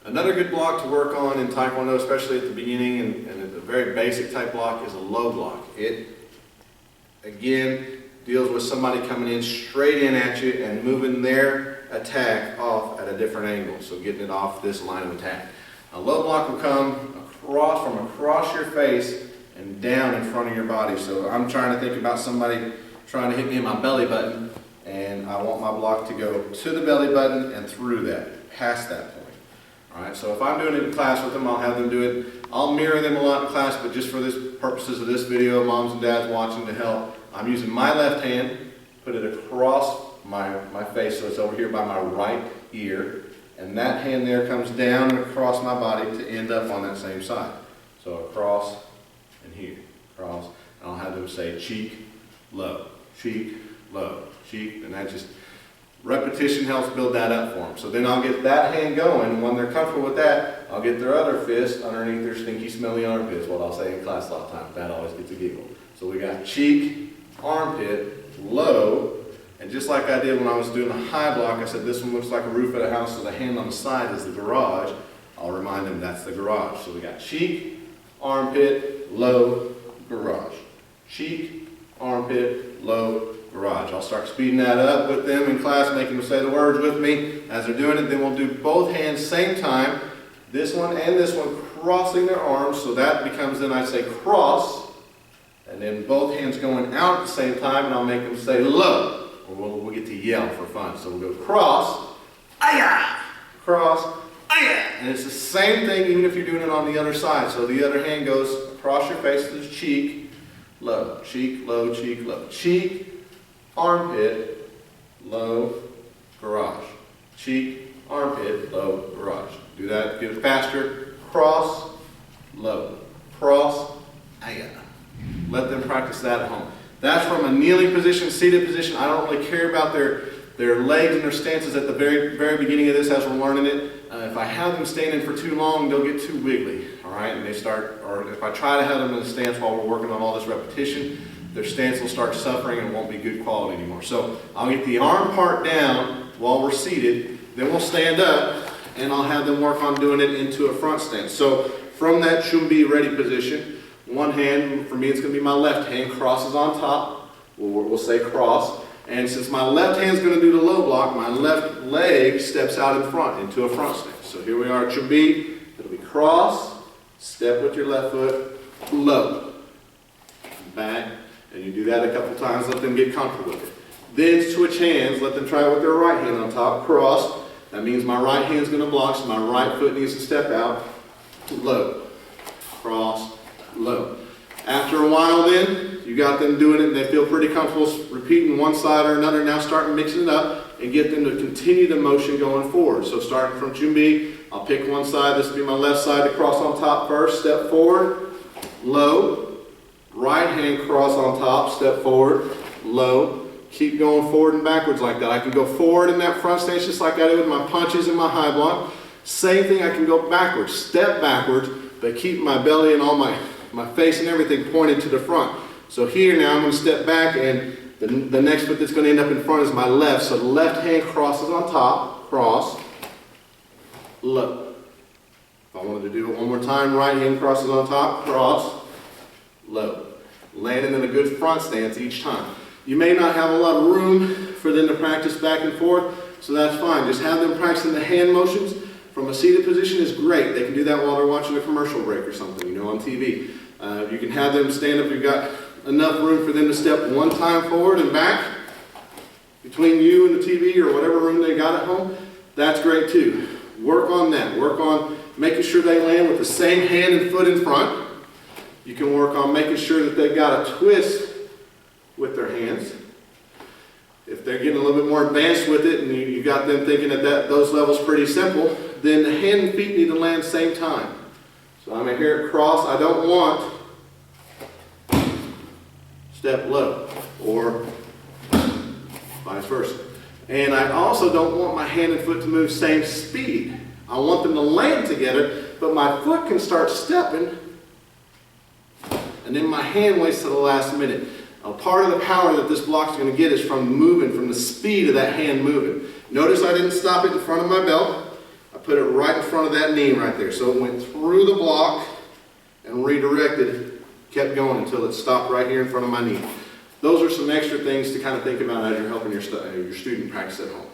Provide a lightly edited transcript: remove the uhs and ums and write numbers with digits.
Another good block to work on in Taekwondo, especially at the beginning and at the very basic type block, is a low block. It, again, deals with somebody coming in straight in at you and moving their attack off at a different angle, so getting it off this line of attack. A low block will come across from across your face and down in front of your body. So I'm trying to think about somebody trying to hit me in my belly button, and I want my block to go to the belly button and through that, past that point. Alright, so if I'm doing it in class with them, I'll have them do it. I'll mirror them a lot in class, but just for the purposes of this video, moms and dads watching to help, I'm using my left hand, put it across my face, so it's over here by my right ear, and that hand there comes down and across my body to end up on that same side. So across and here, across, and I'll have them say cheek, low, cheek, low, cheek, and that just, repetition helps build that up for them. So then I'll get that hand going, and when they're comfortable with that, I'll get their other fist underneath their stinky, smelly armpit, is what I'll say in class a lot of times. That always gets a giggle. So we got cheek, armpit, low, and just like I did when I was doing the high block, I said this one looks like a roof of a house, so the hand on the side is the garage. I'll remind them that's the garage. So we got cheek, armpit, low, garage. Cheek, armpit, low, garage. I'll start speeding that up with them in class, making them say the words with me as they're doing it. Then we'll do both hands same time, this one and this one crossing their arms, so that becomes, then I say cross, and then both hands going out at the same time, and I'll make them say low. We'll get to yell for fun. So we'll go cross, ayah, cross, ayah. And it's the same thing even if you're doing it on the other side. So the other hand goes across your face to the cheek, low, cheek, low, cheek, low. Cheek, armpit, low, garage. Cheek, armpit, low, garage. Do that, get it faster. Cross, low, cross, ayah. Let them practice that at home. That's from a kneeling position, seated position. I don't really care about their legs and their stances at the very beginning of this as we're learning it. If I have them standing for too long, they'll get too wiggly, all right? And they start, or if I try to have them in a stance while we're working on all this repetition, their stance will start suffering and won't be good quality anymore. So I'll get the arm part down while we're seated, then we'll stand up, and I'll have them work on doing it into a front stance. So from that chumbi ready position, one hand, for me it's going to be my left hand, crosses on top, we'll say cross, and since my left hand's going to do the low block, my left leg steps out in front into a front stance. So here we are, chumbi, it'll be cross, step with your left foot, low, back, and you do that a couple times, let them get comfortable with it. Then switch hands, let them try it with their right hand on top, cross, that means my right hand's going to block, so my right foot needs to step out, low, cross, low. After a while then, you got them doing it and they feel pretty comfortable repeating one side or another. Now start mixing it up and get them to continue the motion going forward. So starting from chumbi, I'll pick one side, this will be my left side to cross on top first, step forward, low, right hand cross on top, step forward, low, keep going forward and backwards like that. I can go forward in that front stance just like I did with my punches and my high block. Same thing, I can go backwards, step backwards, but keep my belly and all my face and everything pointed to the front. So here now I'm going to step back, and the next foot that's going to end up in front is my left. So the left hand crosses on top, cross, low. If I wanted to do it one more time, right hand crosses on top, cross, low. Landing in a good front stance each time. You may not have a lot of room for them to practice back and forth, so that's fine. Just have them practicing the hand motions from a seated position is great. They can do that while they're watching a commercial break or something, you know, on TV. You can have them stand up. You've got enough room for them to step one time forward and back between you and the TV or whatever room they got at home. That's great too. Work on that. Work on making sure they land with the same hand and foot in front. You can work on making sure that they've got a twist with their hands. If they're getting a little bit more advanced with it and you got them thinking that those levels pretty simple, then the hand and feet need to land same time. So I'm going to hear it cross. I don't want step low or vice versa. And I also don't want my hand and foot to move same speed. I want them to land together, but my foot can start stepping and then my hand waits to the last minute. A part of the power that this block is going to get is from moving, from the speed of that hand moving. Notice I didn't stop it in front of my belt. I put it right in front of that knee right there. So it went through the block and redirected, kept going until it stopped right here in front of my knee. Those are some extra things to kind of think about as you're helping your student practice at home.